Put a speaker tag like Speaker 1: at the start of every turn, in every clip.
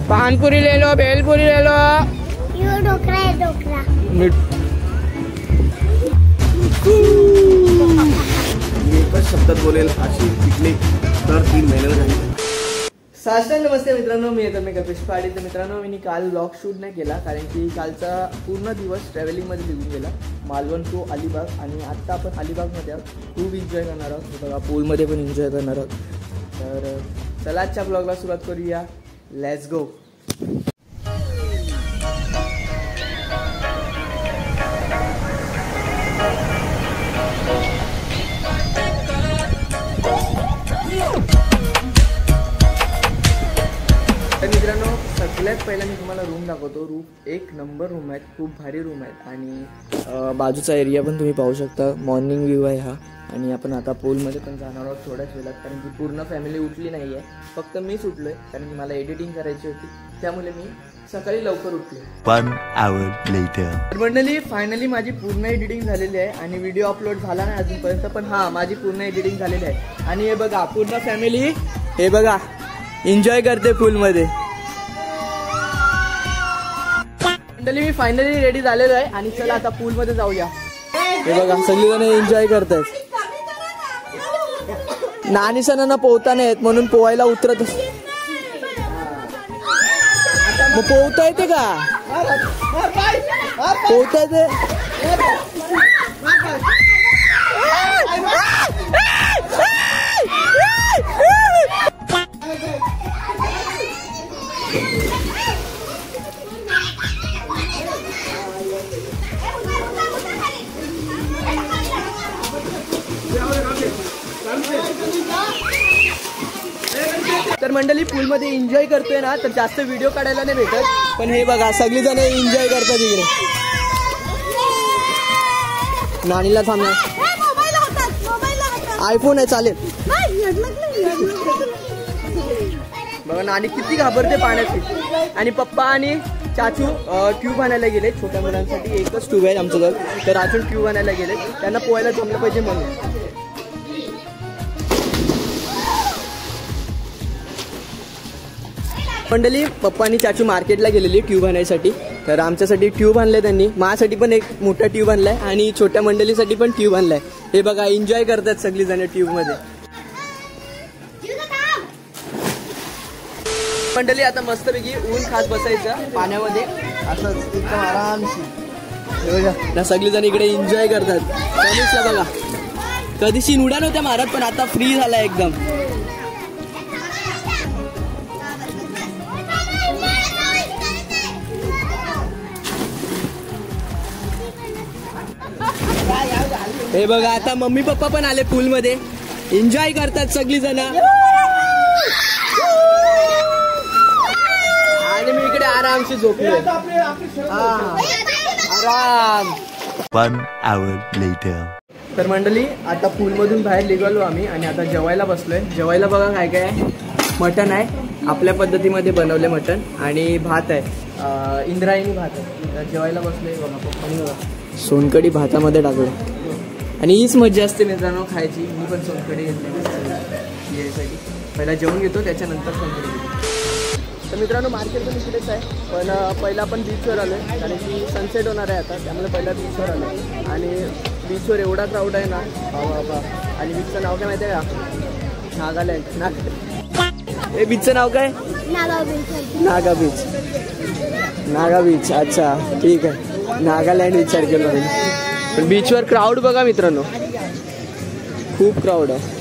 Speaker 1: पानपुरी ले लो, भेलपुरी ले लो।
Speaker 2: ये ढोकला है, ढोकला।
Speaker 3: एकच शब्दात बोलेल अशी पिकनिक तर 3 महिन्याला झाली।
Speaker 1: साष्टांग नमस्ते मित्रांनो, मी येतो मी कपिश पाडी। तर मित्रांनो, मी काल ब्लॉग शूट नाही केला कारण की कालचा पूर्ण दिवस ट्रॅव्हलिंगमध्ये निघून गेला, मालवण टू अलिबाग। आणि आत्ता आपण अलिबागमध्ये आहोत, खूप एन्जॉय करणार आहोत बघा, पूलमध्ये पण एन्जॉय करणार आहोत। तर चला आजच्या ब्लॉगला सुरुवात करूया, लेट्स गो। तर मित्रांनो, सगळ्यात पहिला मी तुम्हाला रूम दाखवतो। रूम एक नंबर रूम आहेत, खूप भारी रूम आहेत। आणि बाजूचा एरिया पण तुम्ही पाहू शकता, मॉर्निंग व्ह्यू आहे हा। आणि आपण आता पूलमध्ये पण जाणार आहोत थोड्याच वेळात, कारण की पूर्ण फॅमिली उठली नाही आहे, फक्त मीच उठलो आहे कारण की मला एडिटिंग करायची होती, त्यामुळे मी सकाळी लवकर उठले।
Speaker 4: 1 hour later.
Speaker 1: तर मंडळी, फायनली माझी पूर्ण एडिटिंग झालेली आहे आणि व्हिडिओ अपलोड झाला नाही अजूनपर्यंत, पण हां माझी पूर्ण एडिटिंग झालेली आहे। आणि हे बघा, पूर्ण फॅमिली हे बघा एन्जॉय करते पूलमध्ये। मंडळी, मी फायनली रेडी झालेलो आहे आणि चला आता पूलमध्ये जाऊया। हे बघा, सगळेजण एन्जॉय करतात। नानी सणांना पोहता नाही येत म्हणून पोहायला उतरत, मग पोहता येते का? पोहता येते? तर मंडळी, पूलमध्ये एन्जॉय करतोय ना, तर जास्त व्हिडिओ काढायला नाही भेटत, पण हे बघा सगळी जण एन्जॉय करतात इकडे। नानीला थांबणार, आयफोन आहे चालेल। बघा नानी किती घाबरते पाण्याची। आणि पप्पा आणि चाचू ट्यूब आणायला गेले, छोट्या मुलांसाठी एकच ट्यूब आहे आमचं घर, तर अजून ट्यूब आणायला गेले, त्यांना पोहायला जमलं पाहिजे म्हणून। मंडळी, पप्पा आणि चाचू मार्केटला गेलेली ट्यूब आणायसाठी, तर आमच्यासाठी ट्यूब आणलंय त्यांनी, माझ्यासाठी पण एक मोठा ट्यूब आणलाय आणि छोट्या मंडळीसाठी पण ट्यूब आणलाय। हे बघा एन्जॉय करतात सगळी जण ट्यूब मध्ये। मंडळी, आता मस्तपैकी ऊन खात बसायचं पाण्यामध्ये असं एकदम आरामशी। सगळी जण इकडे एन्जॉय करतात। तनिषला बघा, कधीशी उड्या नव्हत्या मारत, पण आता फ्री झाला एकदम। हे बघा, आता मम्मी पप्पा पण आले पूल मध्ये, एन्जॉय करतात सगळी जण। आणि मी इकडे आरामशी झोपलोय, आराम।
Speaker 4: 1 hour later.
Speaker 1: तर मंडळी, आता पूल मधून बाहेर निघालो आम्ही आणि आता जेवायला बसलोय। जेवायला बघा काय काय आहे, मटण आहे आपल्या पद्धतीमध्ये बनवले मटण, आणि भात आहे, इंद्रायणी भात आहे। जेवायला बसलोय बघा, पप्पानी बघा सोनकढी भातामध्ये टाकलं, आणि हीच मज्जा असते मित्रांनो खायची। मी पण सोनकढी घेतली यासाठी, पहिला जेवण घेतो त्याच्यानंतर सोनकढी घेतो। तर मित्रांनो, मार्केट पण इकडेच आहे, पण पहिला आपण बीचवर आलो आहे कारण की सनसेट होणार आहे आता, त्यामुळे पहिला बीचवर आलो आहे। आणि बीचवर एवढा क्राऊड आहे ना बाबा। आणि बीचचं नाव काय माहिती आहे का? नागालँड। हे बीचचं नाव काय? नागा बीच। नागा बीच, अच्छा ठीक आहे, नागालँड विचार केला मी। पण बीचवर क्राऊड बघा मित्रांनो, खूप क्राऊड आहे।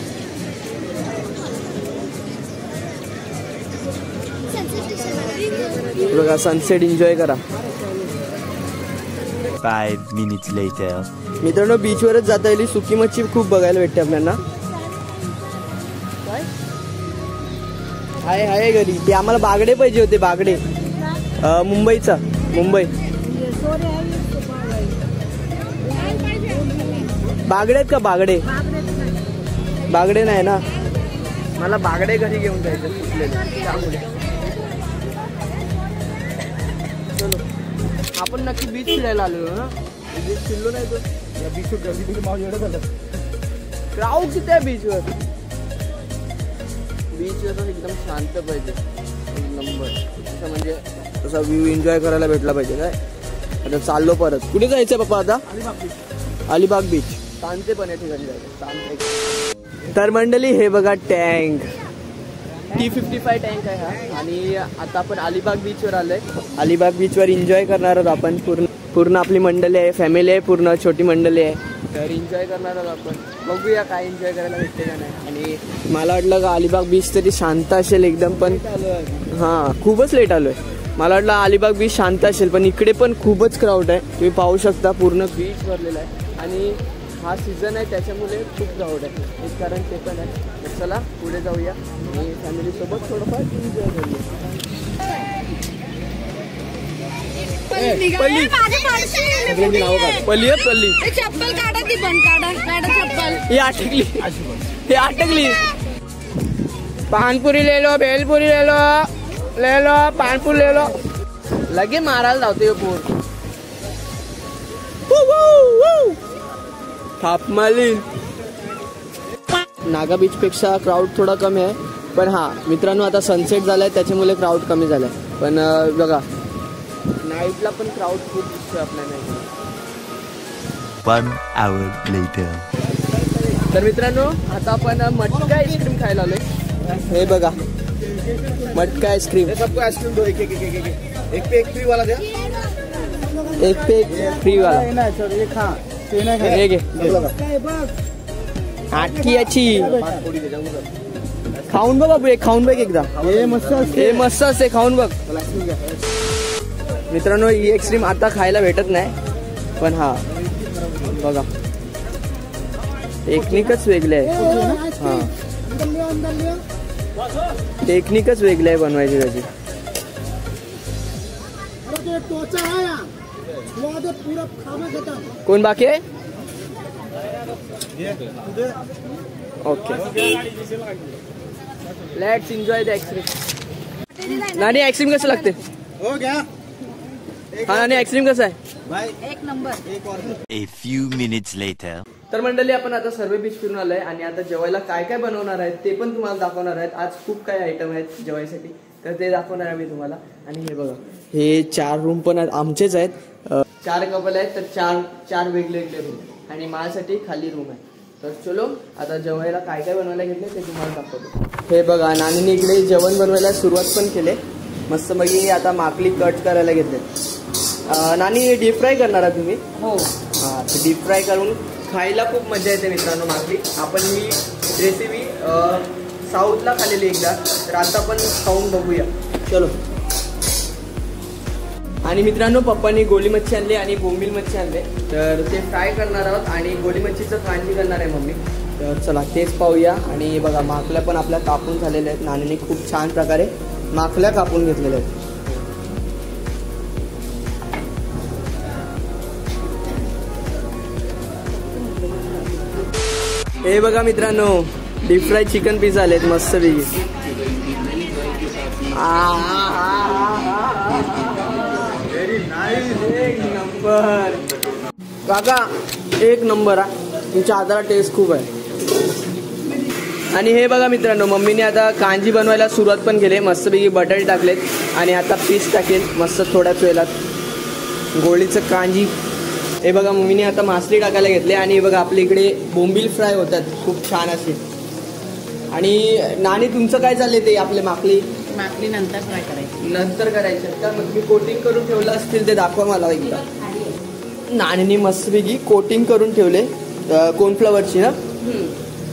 Speaker 1: बघा सनसेट एन्जॉय करा।
Speaker 4: 5 minutes later.
Speaker 1: मित्रांनो, बीचवरच जाता येईल, सुकी मच्छी खूप बघायला भेटते आपल्याला। आहे आहे घरी, ते आम्हाला बागडे पाहिजे होते, बागडे मुंबईचा, मुंबई बागडे आहेत का? बागडे बागडे नाही ना, मला बागडे घरी घेऊन जायचं त्यामुळे। चलो, आपण नक्की बीच फिरायला आलेलो ना, बीच फिरलो नाही तो, या बीचवर गर्दी किती माव एवढं झालं, क्राऊड किती आहे बीचवर। बीच एकदम शांत पाहिजे, एक नंबर। असं म्हणजे तसा व्ह्यू एन्जॉय करायला भेटला पाहिजे काय. आता चाललो परत. कुठे जायचं पप्पा आता? अलिबाग बीच. शांते पण या ठिकाणी जायचं. तर मंडळी हे बघा टँक T55 टँक आहे हा. आणि आता आपण अलिबाग बीचवर आलोय. अलिबाग बीचवर एन्जॉय करणार आहोत आपण. पूर्ण आपली मंडळी आहे, फॅमिली आहे, पूर्ण छोटी मंडळी आहे. तर एन्जॉय करणार आहोत आपण. बघूया काय एन्जॉय करायला भेटते का नाही. आणि मला वाटलं का अलिबाग बीच तरी शांत असेल एकदम, पण हां खूपच लेट आलोय. मला वाटलं अलिबाग बीच शांत असेल, पण इकडे पण खूपच क्राऊड आहे. तुम्ही पाहू शकता पूर्ण बीच भरलेला आहे. आणि हा सीझन आहे त्याच्यामुळे खूप क्राऊड आहे, एक कारण ते पण आहे. तर चला पुढे जाऊया आणि फॅमिलीसोबत थोडंफार एन्जॉय करूया. पल्ली
Speaker 2: चप्पल काढा ती पण काढा चप्पल.
Speaker 1: हे अटकली. पानपुरी ले लो, भेलपुरी ले लो पानपुरी ले लो. लगे मारायला लावते पोर. थापमाली. नागा बीच पेक्षा क्राऊड थोडा कमी आहे, पण हा मित्रांनो आता सनसेट झालाय त्याच्यामुळे क्राऊड कमी झालाय. पण बघा नाईटला पण क्राऊड खूप दिसतोय आपल्याला.
Speaker 4: 1 hour later.
Speaker 1: तर मित्रांनो आता आपण मटका आईस्क्रीम खायला आलोय. हे बघा मटका आईस्क्रीम.
Speaker 3: सबको आइसक्रीम दो, एक पे एक फ्री वाला द्या.
Speaker 1: एक पे एक फ्री वाला. हे घे. आटकी याची खाऊन बघ बाबू, खाऊन बघ एकदा. हे मस्त असते, खाऊन बघ. मित्रांनो ही आईस्क्रीम आता खायला भेटत नाही, पण हा बघा टेक्निकच वेगळी आहे. हा टेक्निकच वेगळी आहे बनवायची त्याची. कोण बाकी आहे? Okay let's enjoy the ice cream. Nani ice cream कसं लागते?
Speaker 3: हो गया.
Speaker 1: हा नानी आईस्क्रीम कसं आहे?
Speaker 2: एक number.
Speaker 4: A few minutes later.
Speaker 1: तर मंडळी आपण आता सर्वे बीच फिरून आलोय आणि आता जेवायला काय काय बनवणार आहेत ते पण तुम्हाला दाखवणार आहेत. आज खूप काही आयटम आहेत जेवायसाठी, तर ते दाखवणार आहे मी तुम्हाला. आणि हे बघा हे 4 रूम पण आमचेच आहेत. 4 कपल आहेत, तर चार वेगळे वेगळे रूम आणि माझ्यासाठी खाली रूम आहे. तर चलो आता जेवायला काय काय बनवायला घेतले ते तुम्हाला दाखवतो. हे बघा नानीने इकडे जेवण बनवायला सुरुवात पण केले. मस्त मग आता माकली कट करायला घेतले. नानी डीप फ्राय करणार आहात तुम्ही?
Speaker 2: हो.
Speaker 1: हां तर डीप फ्राय करून खायला खूप मजा येते मित्रांनो माकली. आपण ही रेसिपी साऊथला खाल्लेली एकदा, तर आता पण खाऊन बघूया. चलो. आणि मित्रांनो पप्पांनी गोली मच्छी आणली आणि बोंबील मच्छी आणले, तर ते फ्राय करणार आहोत. आणि गोली मच्छीचं कांजी करणार आहे मम्मी. तर चला तेच पाहूया. आणि बघा माकल्या पण आपल्या कापून झालेल्या आहेत. नानीने खूप छान प्रकारे माकल्या कापून घेतलेल्या आहेत. हे बघा मित्रांनो डीप फ्राय चिकन पीस आलेत मस्त पैकी. एक नंबर काका, एक नंबर. तुमच्या हाताला टेस्ट खूप आहे. आणि हे बघा मित्रांनो मम्मीने आता कांजी बनवायला सुरुवात पण केली. मस्तपैकी बटाटे टाकलेत आणि आता पीस टाकेल मस्त थोड्याच वेळात गोळीचं कांजी. हे बघा मम्मीने आता मासली टाकायला घेतले. आणि हे बघा आपल्या इकडे बोंबील फ्राय होतात खूप छान असे. आणि नानी तुमचं काय चाललंय ते? आपले माकली
Speaker 2: नंतर फ्राय करायची.
Speaker 1: नंतर करायचे का? मग मी कोटिंग करून ठेवलं असतील ते दाखवा मला एकदा. नानीने मस्तपैकी कोटिंग करून ठेवले कॉर्नफ्लॉवरची ना,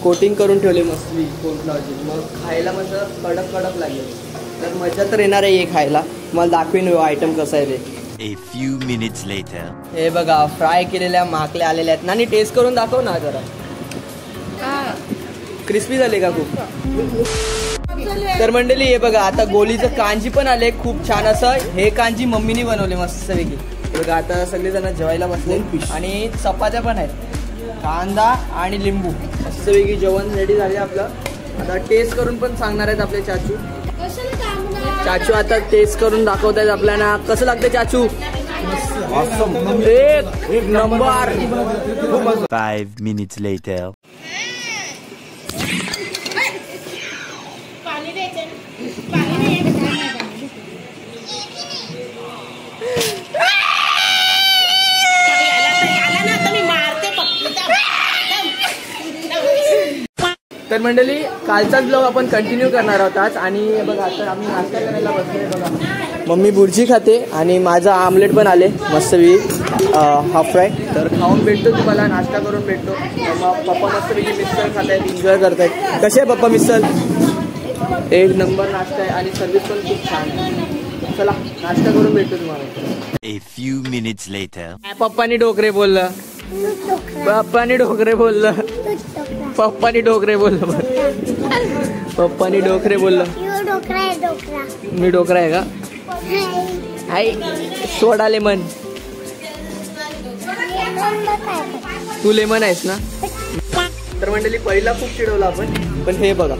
Speaker 1: कोटिंग करून ठेवले मस्तपैकी कॉर्नफ्लॉवरची. मग खायला मस्त कडक कडक लागेल. तर मजा तर येणार आहे हे खायला. मला दाखवेन आयटम कसं आहे ते.
Speaker 4: A few minutes later.
Speaker 1: हे बघा फ्राय केलेल्या माकल्या आलेल्या आहेत. नानी टेस्ट करून दाखव ना जरा. क्रिस्पी झाले का खूप? तर मंडळी हे बघा आता गोलीचं कांजी पण आले खूप छान असं. हे कांजी मम्मीने बनवले मस्तपैकी. बघा आता सगळेजण जेवायला बसले आणि चपात्या पण आहेत, कांदा आणि लिंबू. मस्तपैकी जेवण रेडी झाले आपलं. आता टेस्ट करून पण सांगणार आहेत आपले चाचू. चाचू आता टेस्ट करून दाखवत आहेत आपल्याला. कसं लागतं चाचू? एक नंबर.
Speaker 4: 5 minutes later.
Speaker 1: तर मंडळी कालचाच ब्लॉग आपण कंटिन्यू करणार आहोत आज. आणि बघा आता आम्ही नाश्ता करायला बसलोय. बघा मम्मी बुर्जी खाते आणि माझा आमलेट पण आले मस्तपैकी हाफ फ्राय. तर खाऊन भेटतो तुम्हाला, नाश्ता करून भेटतो. मग पप्पा मस्तपैकी मिसळ खात आहेत, एन्जॉय करतायत. कसे आहे पप्पा मिसळ? एक नंबर नाश्ता आहे आणि सर्विस पण खूप छान आहे. चला नाश्ता करून भेटतो तुम्हाला.
Speaker 4: A few minutes later.
Speaker 1: पप्पानी डोकरे बोललं, पप्पानी डोकरे बोललं, पप्पानी डोकरे बोललं, पप्पानी डोकरे बोललं. मी डोकरा आहे का? आई सोडा लेमन. तू लेमन आहेस ना? तर मंडळी पहिला खूप चिडवला आपण, पण हे बघा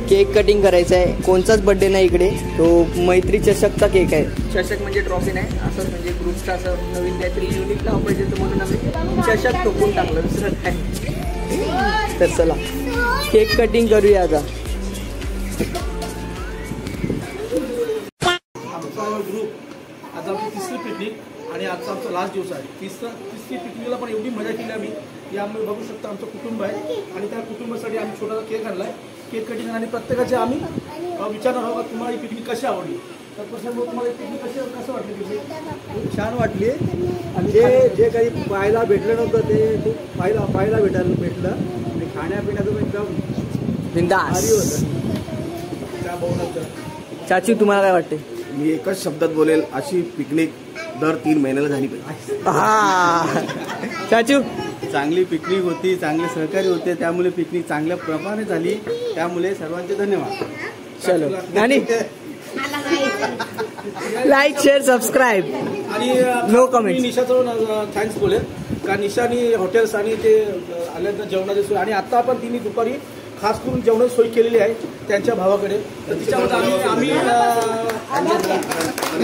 Speaker 1: केक कटिंग करायचा आहे. कोणताच बर्थडे नाही इकडे, तो मैत्री चषकचा केक आहे. चषक म्हणजे ट्रॉफी नाही, असं म्हणजे ग्रुपचा असं नवीन काहीतरी युनिक नाव पाहिजे तर म्हणून आम्ही चषक ठोकून टाकलं, दुसरं काय. तर चला केक कटिंग करूया आता.
Speaker 5: आमचा ग्रुप आज आमची तिसरी पिकनिक आणि आजचा आमचा लास्ट दिवस आहे. तिसरी पिकनिकला पण एवढी मजा केली आम्ही. यामुळे बघू शकता आमचं कुटुंब आहे आणि त्या कुटुंबासाठी आम्ही छोटासा केक आणला आहे. केक कटिंग आणि प्रत्येकाचे आम्ही विचारणार आहोत का तुम्हाला ही पिकनिक कशी आवडली. तर त्याच्यामुळे तुम्हाला ही पिकनिक कसं वाटली? पिकनिक
Speaker 3: छान वाटली आणि जे काही पाहायला भेटलं नव्हतं ते खूप पाहायला भेटलं आणि खाण्यापिण्याचं एकदम
Speaker 1: बिंदास
Speaker 3: भारी होतं.
Speaker 5: त्या भवनाचं
Speaker 1: चाची तुम्हाला काय वाटते?
Speaker 3: मी एकच शब्दात बोलेल, अशी पिकनिक दर 3 महिन्याला झाली पाहिजे.
Speaker 1: हा चाचू
Speaker 6: चांगली पिकनिक होती, चांगले सहकारी होते, त्यामुळे पिकनिक चांगल्या प्रमाणे झाली. त्यामुळे सर्वांचे धन्यवाद.
Speaker 1: चलो नानी लाईक शेअर सबस्क्राईब
Speaker 5: आणि
Speaker 1: नो कमेंट.
Speaker 5: मी निशाचं थँक्स बोलेल कारण निशानी हॉटेल्स आणि ते आल्यानंतर जेवणाची सोय आणि आता आपण तिने दुपारी खास करून जेवणाची सोय केलेली आहे त्यांच्या भावाकडे. तर तिच्यामध्ये आम्ही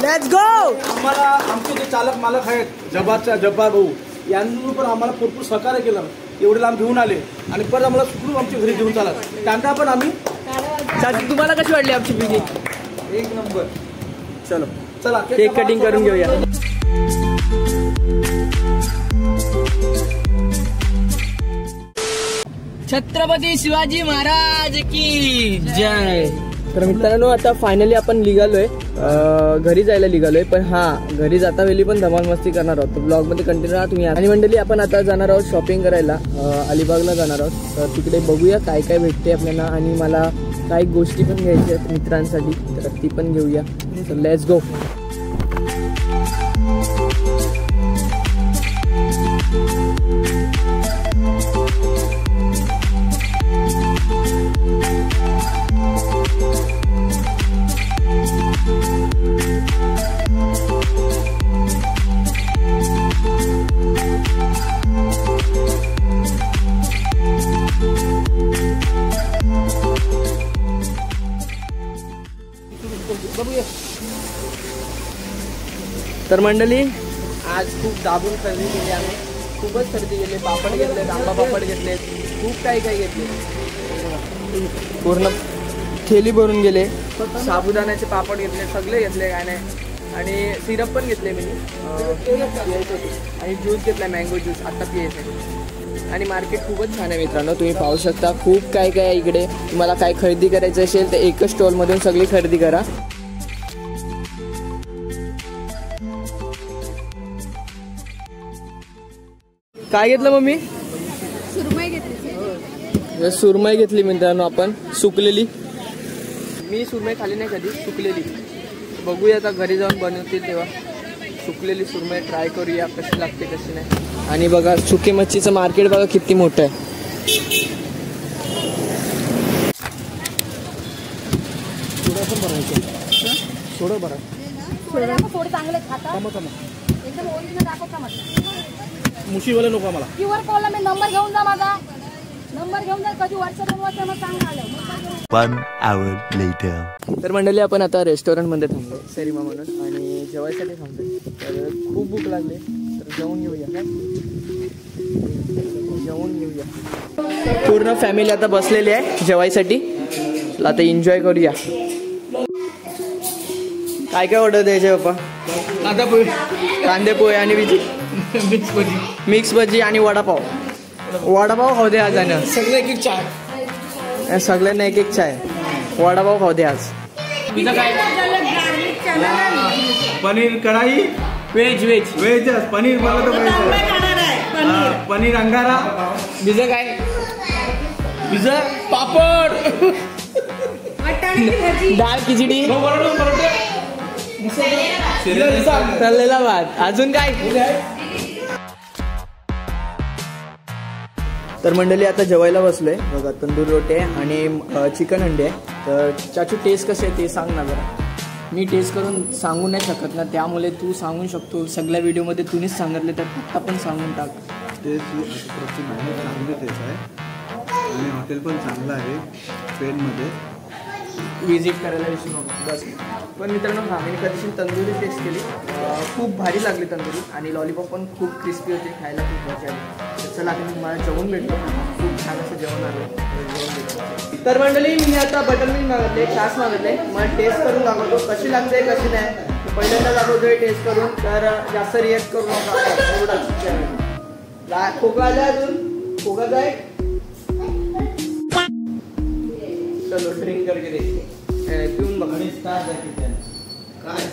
Speaker 1: लेट्स गो.
Speaker 5: आम्हाला आमचे जे चालक मालक आहेत जब्बार भाऊ यांनी पण आम्हाला भरपूर सहकार्य केलं. एवढे लांब घेऊन आले आणि परत आम्हाला सुखरूप आमच्या घरी घेऊन चालत. त्यांना पण आम्ही
Speaker 1: चाची तुम्हाला कशी वाटली आमची पिकनिक?
Speaker 5: एक नंबर.
Speaker 1: चलो
Speaker 5: चला
Speaker 1: केक कटिंग करून घेऊया. छत्रपती शिवाजी महाराज की जय. तर मित्रांनो आता फायनली आपण निघालोय, घरी जायला निघालोय. पण हा घरी जाता वेळी पण धमाल मस्ती करणार आहोत. ब्लॉग मध्ये कंटिन्यू राहा तुम्ही. आणि मंडळी आपण आता जाणार आहोत शॉपिंग करायला, अलिबागला जाणार आहोत. तर तिकडे बघूया काय काय भेटते आपल्याला आणि मला काही गोष्टी पण घ्यायच्या आहेत मित्रांसाठी, तर ती पण घेऊया. तर लेट्स गो. तर मंडळी आज खूप दाबून खरेदी केली आम्ही, खूपच खरेदी केली. पापड घेतले, आंबा पापड घेतले, खूप काही काही घेतले. पूर्ण थैली भरून गेले. साबुदाण्याचे पापड घेतले, सगळे घेतले काय नाही. आणि सिरप पण घेतले मी आणि ज्यूस घेतला, मँगो ज्यूस आता पियायचं. आणि मार्केट खूपच छान आहे मित्रांनो, तुम्ही पाहू शकता. खूप काय काय आहे इकडे. तुम्हाला काय खरेदी करायचं असेल तर एकच स्टॉलमधून सगळी खरेदी करा. काय घेतलं मम्मी?
Speaker 2: सुरमई घेतली.
Speaker 1: सुरमई घेतली मित्रांनो आपण, सुकलेली. मी सुरमई खाली नाही कधी, सुकलेली. बघूया आता घरी जाऊन बनवतील तेव्हा. सुकलेली सुरमई ट्राय करूया कशी लागते कशी नाही. आणि बघा सुके मच्छीचं मार्केट बघा किती मोठं आहे.
Speaker 5: सोडा बरं
Speaker 2: थोडे चांगले खाता एकदम ओरिजिनल दाखवता म्हटलं.
Speaker 5: मुशीवाले नको आम्हाला.
Speaker 2: क्यूआर कोडला मी नंबर घेऊन जा, माझा नंबर घेऊन जा. कधी व्हॉट्सअपवर मग सांग आलं.
Speaker 4: 1 hour later.
Speaker 1: तर मंडळी आपण आता रेस्टॉरंटमध्ये थांबलो सरीमा म्हणून आणि जेवायसाठी थांबलोय. तर खूप भूक लागली, तर जेवून घेऊया काय, जेवून घेऊया. पूर्ण फॅमिली आता बसलेली आहे जेवायसाठी. आता एन्जॉय करूया. काय काय ऑर्डर द्यायचे पप्पा? कांदे पोहे आणि मिक्स भजी आणि वडापाव. वडापाव खाऊ दे आज.
Speaker 5: सगळे एक चार
Speaker 1: सगळ्यांना एक एक चाय. वडापाव खाऊ दे आज. तुझं काय?
Speaker 6: पनीर कढाई
Speaker 1: व्हेज व्हेज
Speaker 6: व्हेज पनीर मला तर पाहिजे. पनीर अंगारा.
Speaker 1: तुझं काय? तुझं पापड. डाळ खिचडी. तळलेला भात. अजून काय? तर मंडळी आता जेवायला बसलोय बघा. तंदूर रोटी आहे आणि चिकन अंडे आहे. तर चाचू टेस्ट कसे आहे ते सांग ना जरा. मी टेस्ट करून सांगू नाही शकत ना, त्यामुळे तू सांगू शकतो. सगळ्या व्हिडिओमध्ये तूच सांगितले तर फक्त पण सांगून टाक.
Speaker 3: टेस्ट चांगली टेस्ट आहे आणि हॉटेल पण चांगलं आहे ट्रेनमध्ये.
Speaker 1: विजिट करायला विसरू नको बस. पण मित्रांनो आम्ही कधीशी तंदुरी टेस्ट केली, खूप भारी लागली तंदुरी आणि लॉलीपॉप पण खूप क्रिस्पी होते, खायला खूप मजा आली. तर चला आता मला जेवण भेटलो, खूप छान असं जेवण आलं. तर मंडळी मी आता बटरमिल्क मागितले, छास मागितले. मग टेस्ट करून दाखवतो कशी लागते कशी नाही. पहिल्यांदा दाखवतोय टेस्ट करून, तर जास्त रिॲक्ट करू नका. खोका आला अजून खोका जाय. चलो ड्रिंक करके देखते पिऊन बघा. काय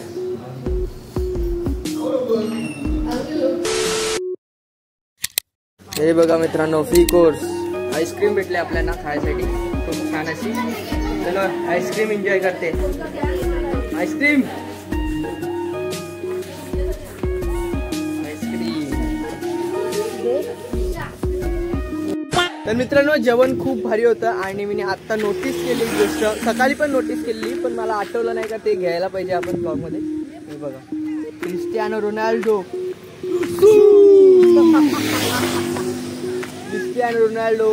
Speaker 1: हे बघा मित्रांनो, फ्री कोर्स आईस्क्रीम भेटले आपल्याला खायसाठी खूप छान अशी. चलो आईस्क्रीम एन्जॉय करते. आईस्क्रीम तर मित्रांनो जेवण खूप भारी होतं आणि मी आता नोटीस केली गोष्ट, सकाळी पण नोटीस केली पण मला आठवलं नाही का ते घ्यायला पाहिजे आपण ब्लॉगमध्ये. हे बघा क्रिस्टियानो रोनाल्डो. Cristiano Ronaldo